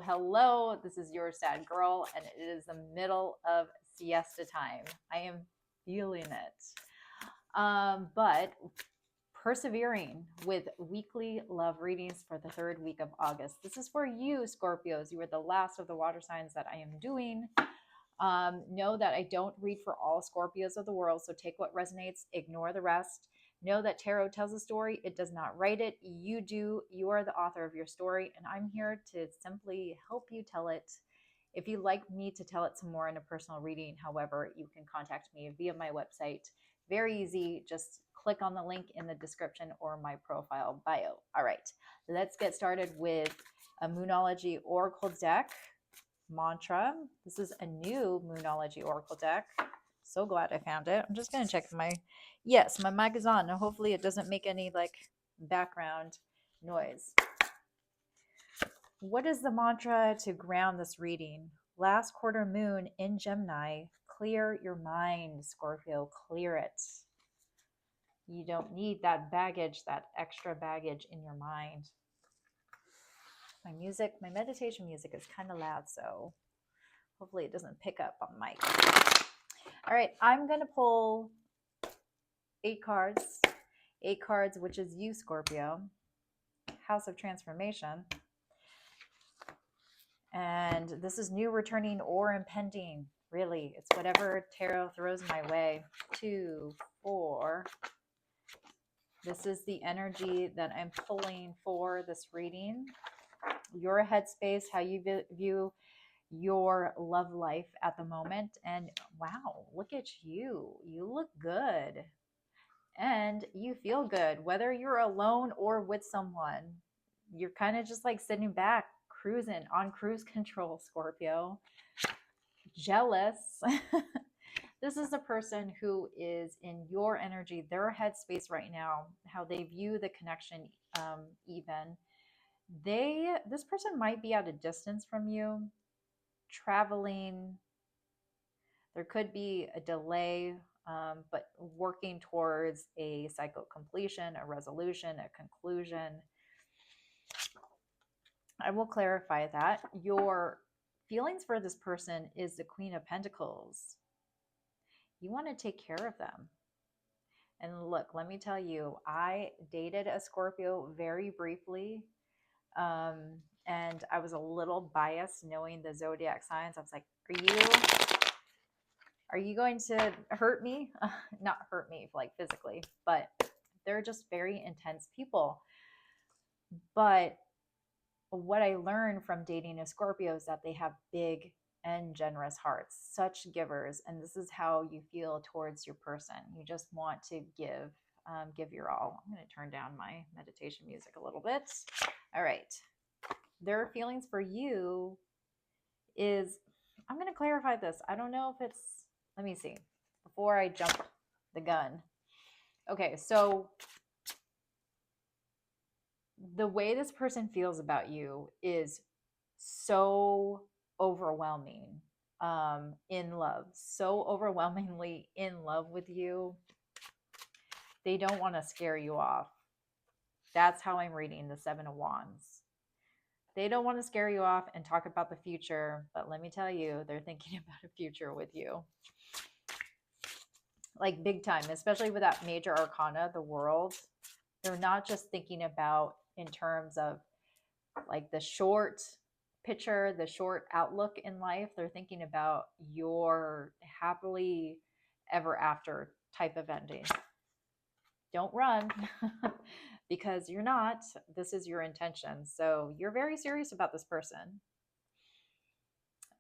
Hello, this is your sad girl, and it is the middle of siesta time. I am feeling it. But persevering with weekly love readings for the third week of August. This is for you, Scorpios. You are the last of the water signs that I am doing. Know that I don't read for all Scorpios of the world, so take what resonates, ignore the rest. Know that tarot tells a story, it does not write it. You do. You are the author of your story, and I'm here to simply help you tell it. If you'd like me to tell it some more in a personal reading, however, you can contact me via my website. Very easy. Just click on the link in the description or my profile bio. All right, let's get started with a Moonology Oracle deck mantra. This is a new Moonology Oracle deck. So glad I found it. I'm just going to check my mic is on. Now, hopefully it doesn't make any like background noise. What is the mantra to ground this reading? Last quarter moon in Gemini. Clear your mind, Scorpio. Clear it. You don't need that baggage, that extra baggage in your mind. My meditation music is kind of loud, so hopefully it doesn't pick up on the mic. All right, I'm going to pull 8 cards. 8 cards, which is you, Scorpio. House of Transformation. And this is new, returning, or impending. Really, it's whatever tarot throws my way. 2, 4. This is the energy that I'm pulling for this reading. Your headspace, how you view your love life at the moment. And wow, look at you. You look good. And you feel good, whether you're alone or with someone. You're kind of just like sitting back, cruising on cruise control, Scorpio. Jealous. This is a person who is in your energy, their headspace right now, how they view the connection. Even this person might be at a distance from you, traveling. There could be a delay, but working towards a cycle completion, a resolution, a conclusion. I will clarify that. Your feelings for this person is the Queen of Pentacles. You want to take care of them. And look, let me tell you, I dated a Scorpio very briefly. And I was a little biased knowing the zodiac signs. I was like, are you going to hurt me? Not hurt me like physically, but they're just very intense people. But what I learned from dating a Scorpio is that they have big and generous hearts, such givers. And this is how you feel towards your person. You just want to give your all. I'm going to turn down my meditation music a little bit. All right. Their feelings for you is, I'm going to clarify this. I don't know if it's, let me see, before I jump the gun. Okay, so the way this person feels about you is so overwhelming, in love, so overwhelmingly in love with you. They don't want to scare you off. That's how I'm reading the 7 of Wands. They don't want to scare you off and talk about the future, but let me tell you, they're thinking about a future with you. Like big time, especially with that major arcana, the world. They're not just thinking about in terms of like the short picture, the short outlook in life. They're thinking about your happily ever after type of ending. Don't run because you're not. This is your intention. So you're very serious about this person.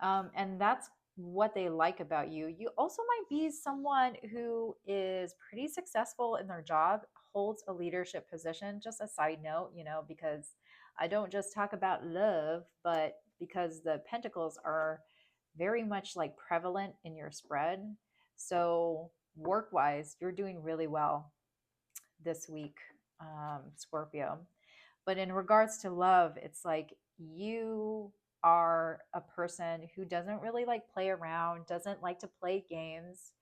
And that's what they like about you. You also might be someone who is pretty successful in their job, holds a leadership position. Just a side note, because I don't just talk about love, but because the pentacles are very much like prevalent in your spread. So work-wise, you're doing really well this week, Scorpio. But in regards to love, it's like you are a person who doesn't really like play around, doesn't like to play games,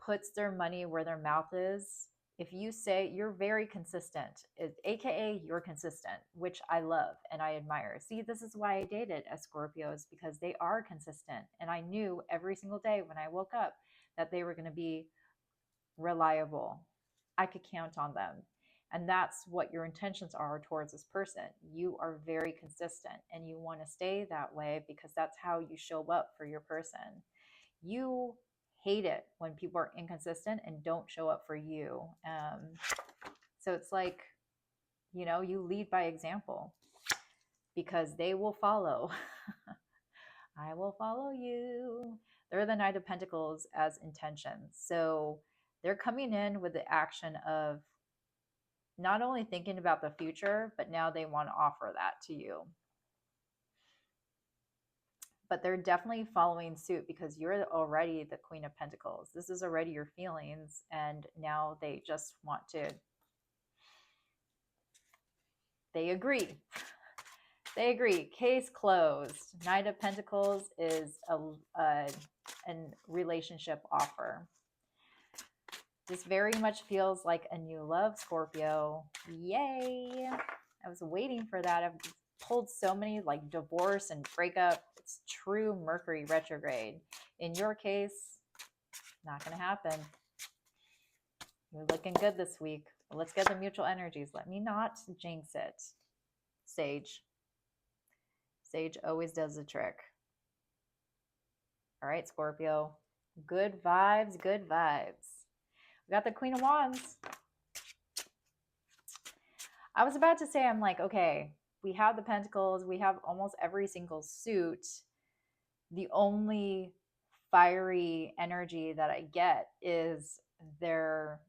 puts their money where their mouth is. if you say you're very consistent, aka you're consistent, which I love and I admire. See, this is why I dated as Scorpios, because they are consistent. And I knew every single day when I woke up that they were going to be reliable. I could count on them. And that's what your intentions are towards this person. You are very consistent and you want to stay that way because that's how you show up for your person. You hate it when people are inconsistent and don't show up for you. So it's like, you lead by example because they will follow. I will follow you. They're the Knight of Pentacles as intentions. So they're coming in with the action of not only thinking about the future, but now they want to offer that to you. But they're definitely following suit because you're already the Queen of Pentacles. This is already your feelings, and now they just want to, they agree. They agree. Case closed. Knight of Pentacles is a relationship offer. This very much feels like a new love, Scorpio. Yay! I was waiting for that. I've pulled so many like divorce and breakup. It's true Mercury retrograde. In your case, not going to happen. You're looking good this week. Let's get the mutual energies. Let me not jinx it. Sage. Sage always does the trick. All right, Scorpio. Good vibes, good vibes. We got the Queen of Wands. I was about to say, I'm like, okay, we have the Pentacles. We have almost every single suit. The only fiery energy that I get is their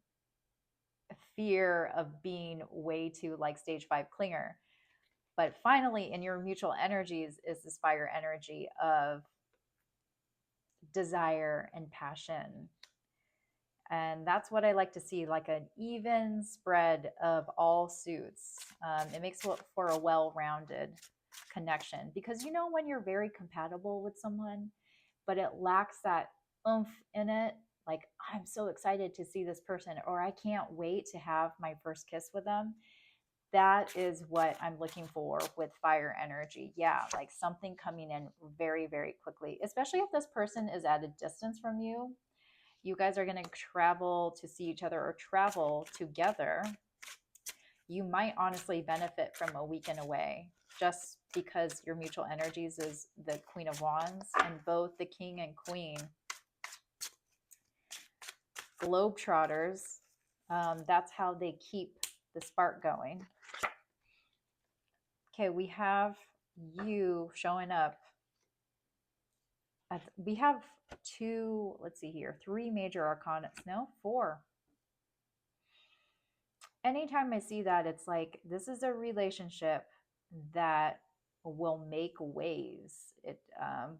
fear of being way too like stage 5 clinger. But finally, in your mutual energies is this fire energy of desire and passion. And that's what I like to see, like an even spread of all suits. It makes for a well-rounded connection, because when you're very compatible with someone, but it lacks that oomph in it, like I'm so excited to see this person, or I can't wait to have my first kiss with them. That is what I'm looking for with fire energy. Yeah, like something coming in very, very quickly, especially if this person is at a distance from you. You guys are going to travel to see each other or travel together. You might honestly benefit from a weekend away just because your mutual energies is the Queen of Wands, and both the King and Queen, globetrotters. That's how they keep the spark going. Okay, we have you showing up. We have two, let's see here, 3 major arcana. No, 4. Anytime I see that, it's like this is a relationship that will make waves. It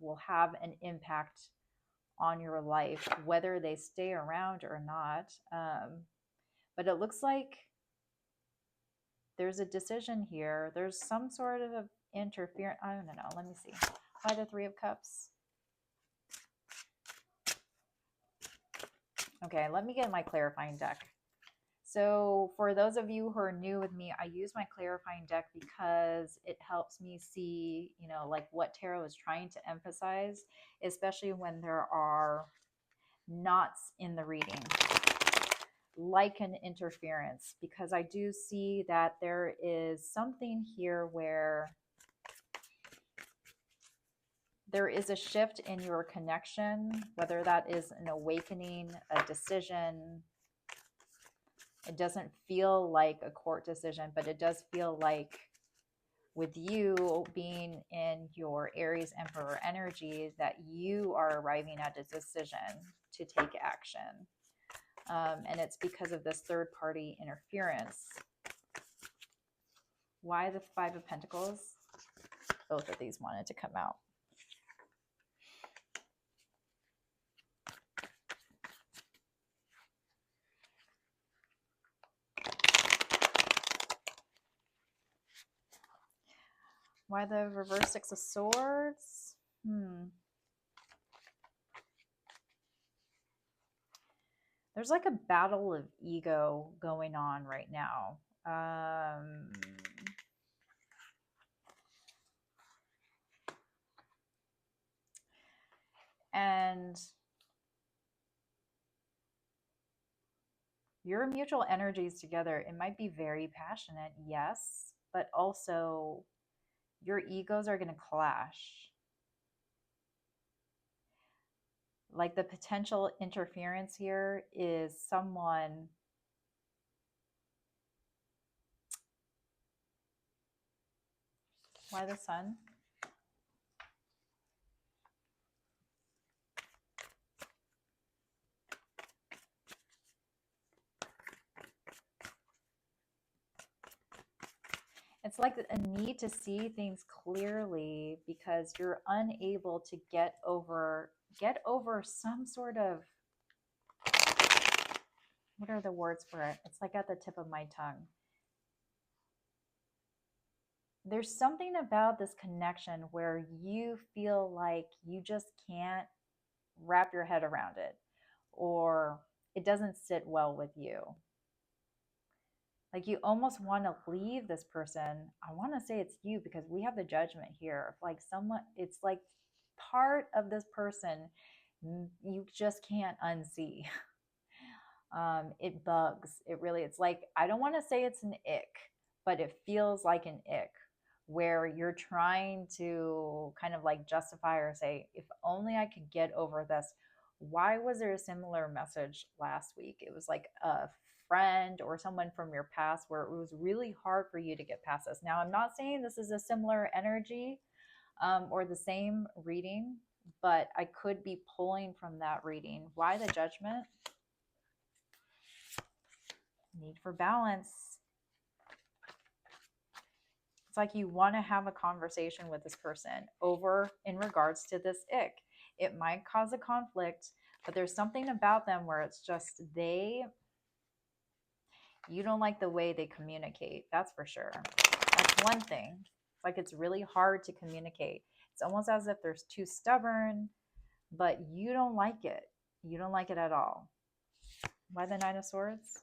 will have an impact on your life, whether they stay around or not. But it looks like there's a decision here. There's some sort of interference. I don't know. Let me see. Why the 3 of Cups? Okay, let me get my clarifying deck. So for those of you who are new with me, I use my clarifying deck because it helps me see, like what tarot is trying to emphasize, especially when there are knots in the reading, like an interference, because I do see that there is something here where there is a shift in your connection, whether that is an awakening, a decision. It doesn't feel like a court decision, but it does feel like, with you being in your Aries Emperor energy, that you are arriving at a decision to take action. And it's because of this third-party interference. Why the 5 of Pentacles? Both of these wanted to come out. Why the reverse 6 of Swords? There's like a battle of ego going on right now. And your mutual energies together, it might be very passionate, yes, but also your egos are going to clash. Like the potential interference here is someone. Why the sun? It's like a need to see things clearly because you're unable to get over some sort of, what are the words for it? It's like at the tip of my tongue. There's something about this connection where you feel like you just can't wrap your head around it, or it doesn't sit well with you. Like you almost want to leave this person. I want to say it's you because we have the judgment here. Like someone, it's like part of this person you just can't unsee. It bugs. It really, it's like, I don't want to say it's an ick, but it feels like an ick where you're trying to kind of like justify or say, if only I could get over this. Why was there a similar message last week? It was like a friend or someone from your past where it was really hard for you to get past this. Now, I'm not saying this is a similar energy or the same reading, but I could be pulling from that reading. Why the judgment? Need for balance. It's like you want to have a conversation with this person over in regards to this ick. It might cause a conflict, but there's something about them where it's just you don't like the way they communicate. That's for sure. That's one thing. It's like it's really hard to communicate. It's almost as if they're too stubborn, but you don't like it. You don't like it at all. Why the Nine of Swords?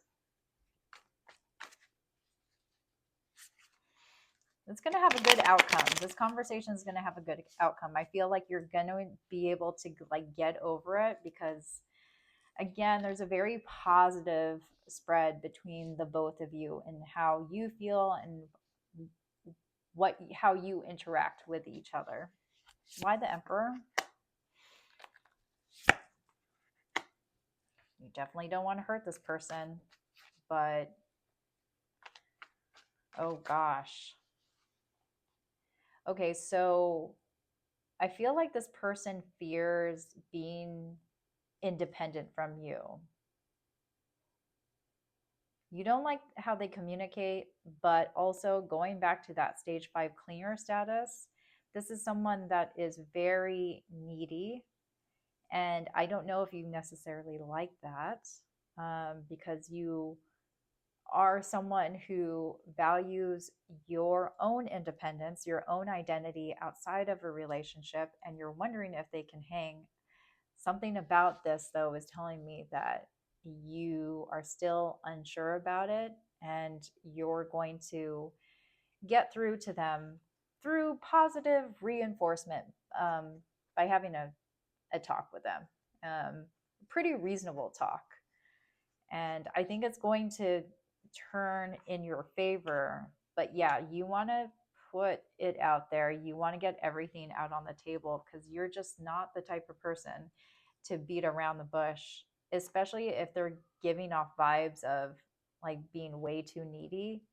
It's going to have a good outcome. This conversation is going to have a good outcome. I feel like you're going to be able to like get over it because again, there's a very positive spread between the both of you and how you feel and how you interact with each other. Why the Emperor? You definitely don't want to hurt this person, but oh gosh. Okay, so I feel like this person fears being independent from you. You don't like how they communicate, but also going back to that stage 5 cleaner status, this is someone that is very needy. And I don't know if you necessarily like that because you are someone who values your own independence, your own identity outside of a relationship, and you're wondering if they can hang. Something about this, though, is telling me that you are still unsure about it and you're going to get through to them through positive reinforcement by having a talk with them. Pretty reasonable talk. And I think it's going to turn in your favor. But yeah, you want to put it out there. You want to get everything out on the table because you're just not the type of person to beat around the bush, especially if they're giving off vibes of like being way too needy,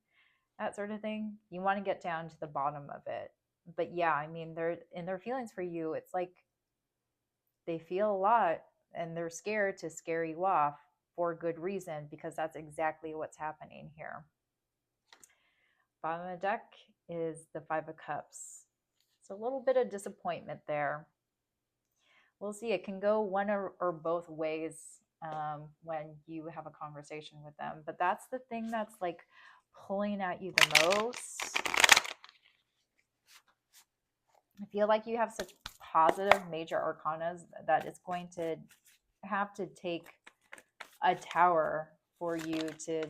that sort of thing. You want to get down to the bottom of it. But yeah, I mean, they're in their feelings for you. It's like they feel a lot and they're scared to scare you off for good reason because that's exactly what's happening here. Bottom of the deck is the Five of Cups. It's a little bit of disappointment there. We'll see. It can go one or both ways when you have a conversation with them. But that's the thing that's like pulling at you the most. I feel like you have such positive major arcanas that it's going to have to take a tower for you to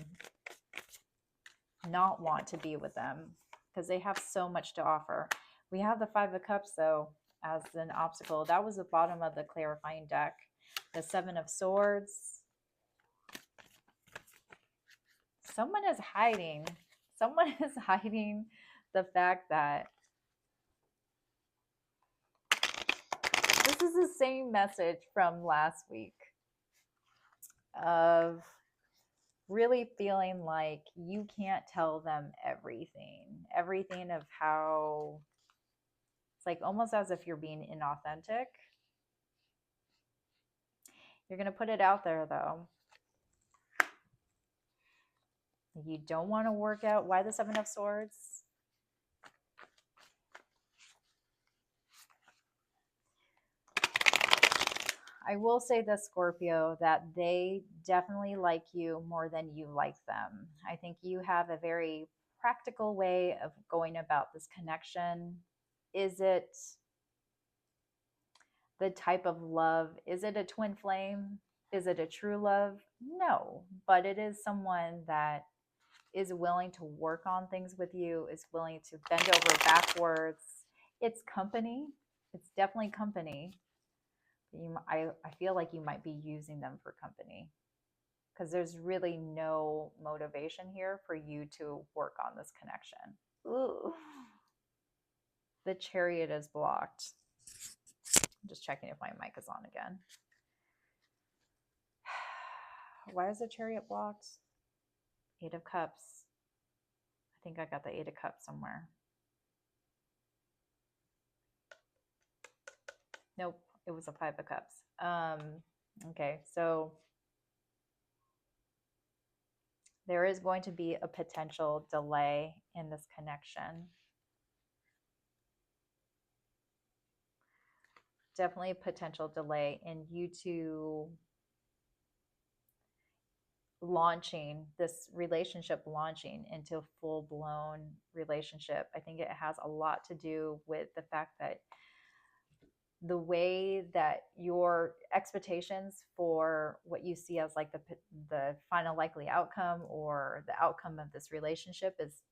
not want to be with them because they have so much to offer. We have the Five of Cups, though, as an obstacle. That was the bottom of the clarifying deck. The Seven of Swords. Someone is hiding. Someone is hiding the fact that this is the same message from last week of really feeling like you can't tell them everything of how it's like almost as if you're being inauthentic. You're going to put it out there, though. You don't want to work out. Why the Seven of Swords? I will say this, Scorpio, that they definitely like you more than you like them. I think you have a very practical way of going about this connection. Is it the type of love? Is it a twin flame? Is it a true love? No, but it is someone that is willing to work on things with you, is willing to bend over backwards. It's company. It's definitely company. I feel like you might be using them for company because there's really no motivation here for you to work on this connection. Ooh. The Chariot is blocked. I'm just checking if my mic is on again. Why is the Chariot blocked? Eight of Cups. I think I got the Eight of Cups somewhere. Nope, it was a Five of Cups. Okay, so there is going to be a potential delay in this connection. Definitely a potential delay in you two launching this relationship, launching into full-blown relationship. I think it has a lot to do with the fact that the way that your expectations for what you see as like the final likely outcome or the outcome of this relationship is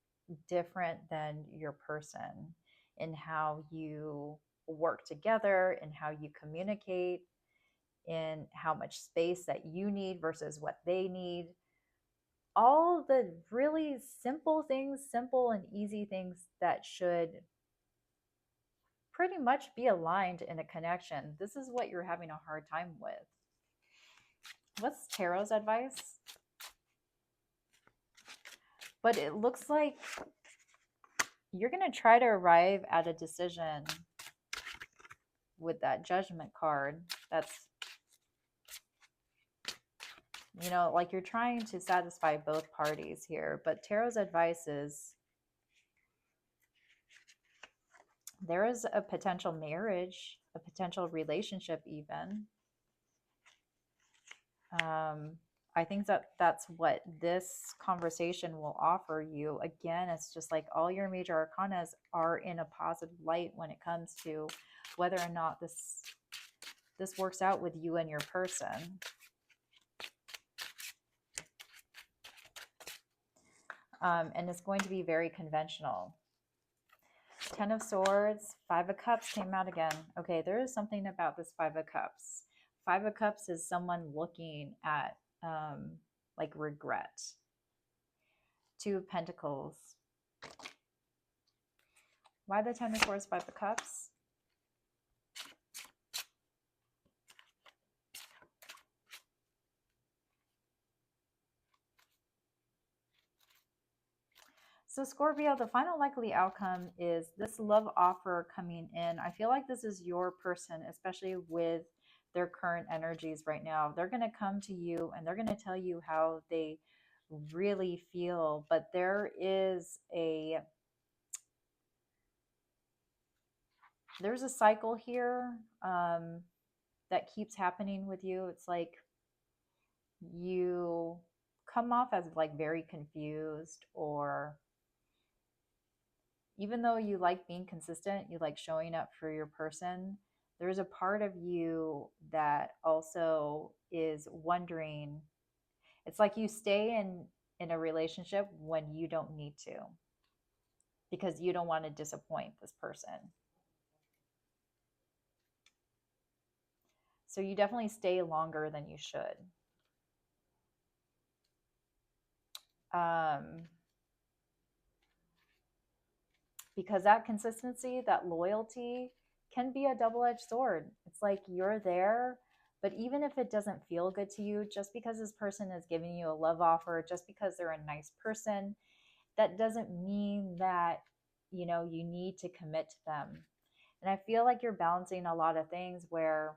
different than your person, in how you work together, in how you communicate, in how much space that you need versus what they need. All the really simple things, simple and easy things that should pretty much be aligned in a connection. This is what you're having a hard time with. What's Tarot's advice? But it looks like you're going to try to arrive at a decision with that Judgment card. That's, you know, like you're trying to satisfy both parties here. But Tarot's advice is there is a potential marriage, a potential relationship even. I think that that's what this conversation will offer you. Again, it's just like all your major arcanas are in a positive light when it comes to whether or not this works out with you and your person. And it's going to be very conventional. Ten of Swords, Five of Cups came out again. Okay, there is something about this Five of Cups. Five of Cups is someone looking at like regret. Two of Pentacles. Why the Ten of Swords, Five of Cups? So Scorpio, the final likely outcome is this love offer coming in. I feel like this is your person, especially with their current energies right now. They're going to come to you and they're going to tell you how they really feel. But there's a cycle here that keeps happening with you. It's like you come off as like very confused, or even though you like being consistent, you like showing up for your person, there's a part of you that also is wondering It's like you stay in a relationship when you don't need to because you don't want to disappoint this person. So you definitely stay longer than you should. Um, because that consistency, that loyalty can be a double edged sword. It's like you're there, but even if it doesn't feel good to you, just because this person is giving you a love offer, just because they're a nice person, that doesn't mean that, you need to commit to them. And I feel like you're balancing a lot of things where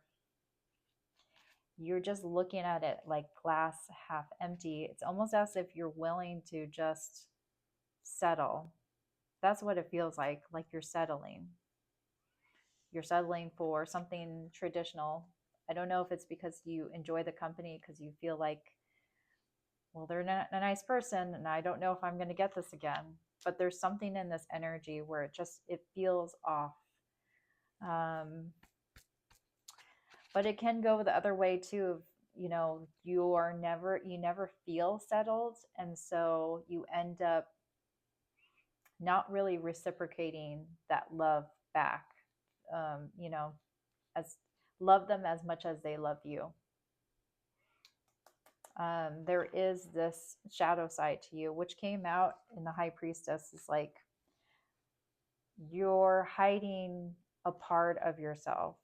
you're just looking at it like glass half empty. It's almost as if you're willing to just settle. That's what it feels like you're settling. You're settling for something traditional. I don't know if it's because you enjoy the company, because you feel like, well, they're not a nice person and I don't know if I'm going to get this again. But there's something in this energy where it feels off. But it can go the other way too. You never feel settled, and so you end up not really reciprocating that love back. um, you know as love them as much as they love you. There is this shadow side to you, which came out in the high priestess. Is like you're hiding a part of yourself,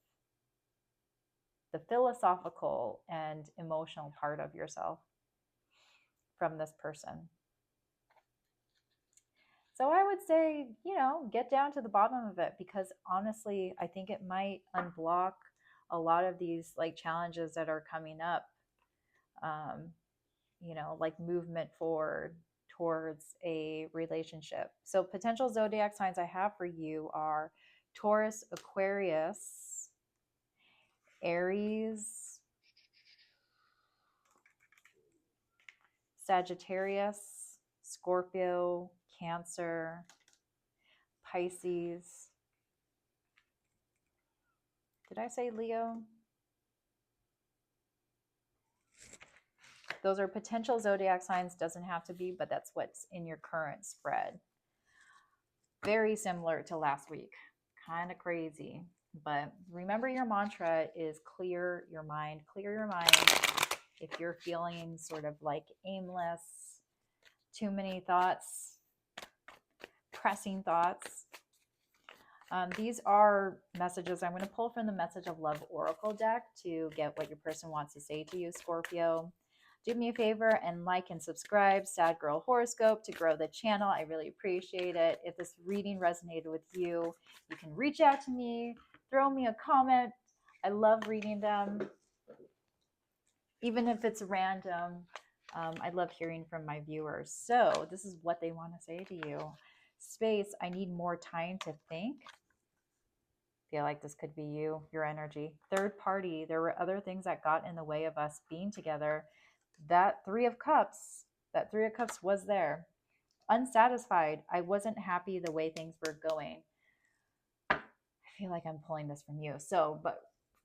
the philosophical and emotional part of yourself, from this person. So I would say, get down to the bottom of it, because honestly, I think it might unblock a lot of these like challenges that are coming up. Um, like movement forward towards a relationship. So potential zodiac signs I have for you are Taurus, Aquarius, Aries, Sagittarius, Scorpio, Cancer, Pisces. Did I say Leo? Those are potential zodiac signs. Doesn't have to be, but that's what's in your current spread. Very similar to last week. Kind of crazy. But remember, your mantra is clear your mind. Clear your mind. If you're feeling sort of like aimless, too many thoughts, pressing thoughts, these are messages I'm going to pull from the Message of Love Oracle deck to get what your person wants to say to you, Scorpio. Do me a favor and like and subscribe, Sad Girl Horoscope, to grow the channel. I really appreciate it. If this reading resonated with you, you can reach out to me, throw me a comment. I love reading them, even if it's random. I love hearing from my viewers. So this is what they want to say to you. Space, I need more time to think. Feel like this could be you, your energy. Third party, there were other things that got in the way of us being together. That Three of Cups was there. Unsatisfied, I wasn't happy the way things were going. I feel like I'm pulling this from you. So, but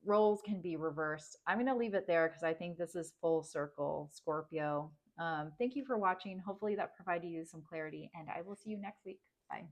roles can be reversed. I'm going to leave it there because I think this is full circle, Scorpio. Thank you for watching. Hopefully that provided you some clarity, and I will see you next week. Bye.